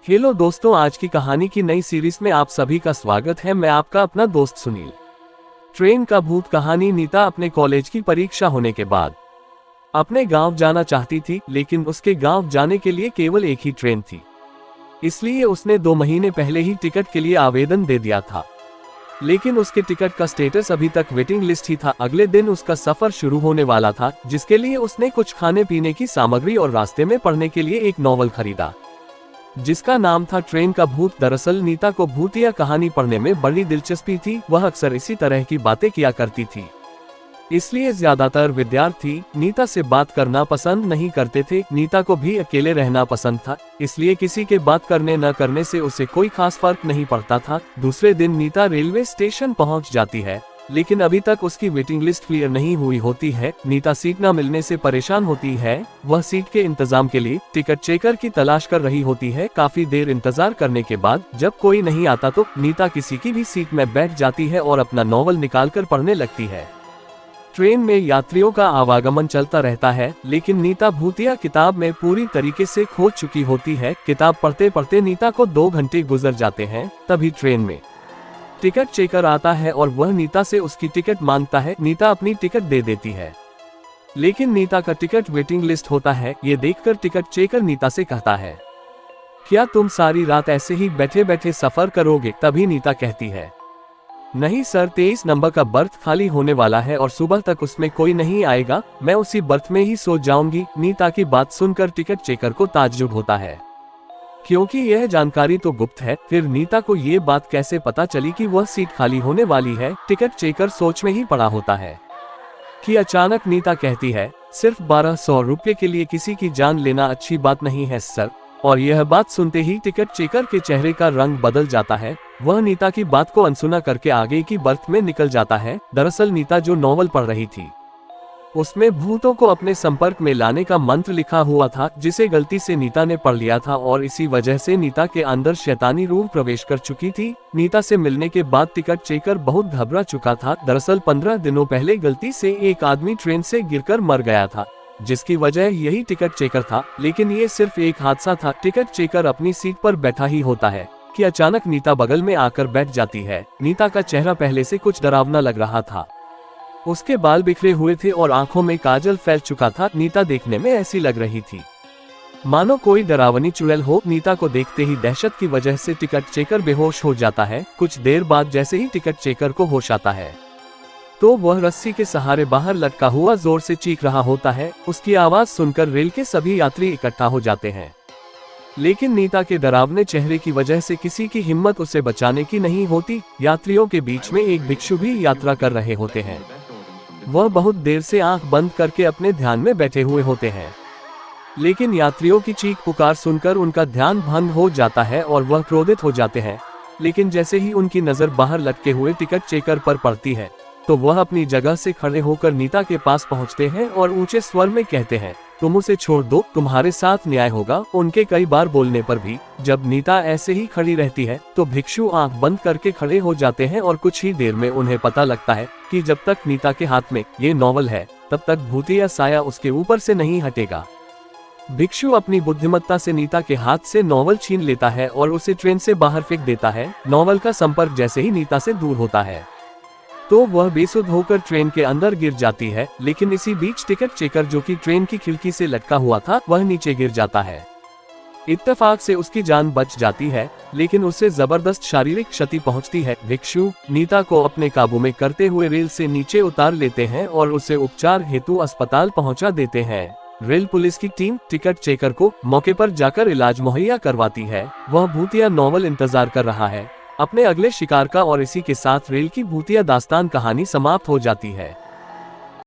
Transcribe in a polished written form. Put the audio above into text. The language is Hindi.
हेलो दोस्तों, आज की कहानी की नई सीरीज में आप सभी का स्वागत है। मैं आपका अपना दोस्त सुनील। ट्रेन का भूत कहानी। नीता अपने कॉलेज की परीक्षा होने के बाद अपने गांव जाना चाहती थी, लेकिन उसके गांव जाने के लिए केवल एक ही ट्रेन थी। इसलिए उसने 2 महीने पहले ही टिकट के लिए आवेदन दे दिया था, लेकिन उसके टिकट का स्टेटस अभी तक वेटिंग लिस्ट ही था। अगले दिन उसका सफर शुरू होने वाला था, जिसके लिए उसने कुछ खाने पीने की सामग्री और रास्ते में पढ़ने के लिए एक नॉवल खरीदा, जिसका नाम था ट्रेन का भूत। दरअसल नीता को भूतिया कहानी पढ़ने में बड़ी दिलचस्पी थी। वह अक्सर इसी तरह की बातें किया करती थी, इसलिए ज्यादातर विद्यार्थी नीता से बात करना पसंद नहीं करते थे। नीता को भी अकेले रहना पसंद था, इसलिए किसी के बात करने न करने से उसे कोई खास फर्क नहीं पड़ता था। दूसरे दिन नीता रेलवे स्टेशन पहुंच जाती है, लेकिन अभी तक उसकी वेटिंग लिस्ट क्लियर नहीं हुई होती है। नीता सीट न मिलने से परेशान होती है। वह सीट के इंतजाम के लिए टिकट चेकर की तलाश कर रही होती है। काफी देर इंतजार करने के बाद जब कोई नहीं आता तो नीता किसी की भी सीट में बैठ जाती है और अपना नॉवल निकालकर पढ़ने लगती है। ट्रेन में यात्रियों का आवागमन चलता रहता है, लेकिन नीता भूतिया किताब में पूरी तरीके से खो चुकी होती है। किताब पढ़ते पढ़ते नीता को 2 घंटे गुजर जाते हैं। तभी ट्रेन में टिकट चेकर आता है और वह नीता से उसकी टिकट मांगता है। नीता अपनी टिकट दे देती है, लेकिन नीता का टिकट वेटिंग लिस्ट होता है। ये देखकर टिकट चेकर नीता से कहता है, क्या तुम सारी रात ऐसे ही बैठे बैठे सफर करोगे? तभी नीता कहती है, नहीं सर, 23 नंबर का बर्थ खाली होने वाला है और सुबह तक उसमें कोई नहीं आएगा। मैं उसी बर्थ में ही सो जाऊंगी। नीता की बात सुनकर टिकट चेकर को ताज्जुब होता है, क्योंकि यह जानकारी तो गुप्त है। फिर नीता को ये बात कैसे पता चली कि वह सीट खाली होने वाली है? टिकट चेकर सोच में ही पड़ा होता है कि अचानक नीता कहती है, सिर्फ 1200 रुपये के लिए किसी की जान लेना अच्छी बात नहीं है सर। और यह बात सुनते ही टिकट चेकर के चेहरे का रंग बदल जाता है। वह नीता की बात को अनसुना करके आगे की बर्थ में निकल जाता है। दरअसल नीता जो नॉवल पढ़ रही थी, उसमें भूतों को अपने संपर्क में लाने का मंत्र लिखा हुआ था, जिसे गलती से नीता ने पढ़ लिया था और इसी वजह से नीता के अंदर शैतानी रूह प्रवेश कर चुकी थी। नीता से मिलने के बाद टिकट चेकर बहुत घबरा चुका था। दरअसल 15 दिनों पहले गलती से एक आदमी ट्रेन से गिरकर मर गया था, जिसकी वजह यही टिकट चेकर था। लेकिन ये सिर्फ एक हादसा था। टिकट चेकर अपनी सीट पर बैठा ही होता है कि अचानक नीता बगल में आकर बैठ जाती है। नीता का चेहरा पहले से कुछ डरावना लग रहा था। उसके बाल बिखरे हुए थे और आंखों में काजल फैल चुका था। नीता देखने में ऐसी लग रही थी मानो कोई डरावनी चुड़ैल हो। नीता को देखते ही दहशत की वजह से टिकट चेकर बेहोश हो जाता है। कुछ देर बाद जैसे ही टिकट चेकर को होश आता है, तो वह रस्सी के सहारे बाहर लटका हुआ जोर से चीख रहा होता है। उसकी आवाज सुनकर रेल के सभी यात्री इकट्ठा हो जाते हैं, लेकिन नीता के डरावने चेहरे की वजह से किसी की हिम्मत उसे बचाने की नहीं होती। यात्रियों के बीच में एक भिक्षु भी यात्रा कर रहे होते हैं। वह बहुत देर से आंख बंद करके अपने ध्यान में बैठे हुए होते हैं, लेकिन यात्रियों की चीख पुकार सुनकर उनका ध्यान भंग हो जाता है और वह क्रोधित हो जाते हैं। लेकिन जैसे ही उनकी नजर बाहर लटके हुए टिकट चेकर पर पड़ती है, तो वह अपनी जगह से खड़े होकर नीता के पास पहुंचते हैं और ऊंचे स्वर में कहते हैं, तुम उसे छोड़ दो, तुम्हारे साथ न्याय होगा। उनके कई बार बोलने पर भी जब नीता ऐसे ही खड़ी रहती है, तो भिक्षु आंख बंद करके खड़े हो जाते हैं और कुछ ही देर में उन्हें पता लगता है कि जब तक नीता के हाथ में ये नॉवल है, तब तक भूतिया साया उसके ऊपर से नहीं हटेगा। भिक्षु अपनी बुद्धिमत्ता से नीता के हाथ से नॉवल छीन लेता है और उसे ट्रेन से बाहर फेंक देता है। नॉवल का संपर्क जैसे ही नीता से दूर होता है, तो वह बेसुध होकर ट्रेन के अंदर गिर जाती है। लेकिन इसी बीच टिकट चेकर, जो कि ट्रेन की खिड़की से लटका हुआ था, वह नीचे गिर जाता है। इत्तेफाक से उसकी जान बच जाती है, लेकिन उसे जबरदस्त शारीरिक क्षति पहुंचती है। भिक्षु नीता को अपने काबू में करते हुए रेल से नीचे उतार लेते हैं और उसे उपचार हेतु अस्पताल पहुंचा देते हैं। रेल पुलिस की टीम टिकट चेकर को मौके पर जाकर इलाज मुहैया करवाती है। वह भूतिया नॉवल इंतजार कर रहा है अपने अगले शिकार का, और इसी के साथ रेल की भूतिया दास्तान कहानी समाप्त हो जाती है।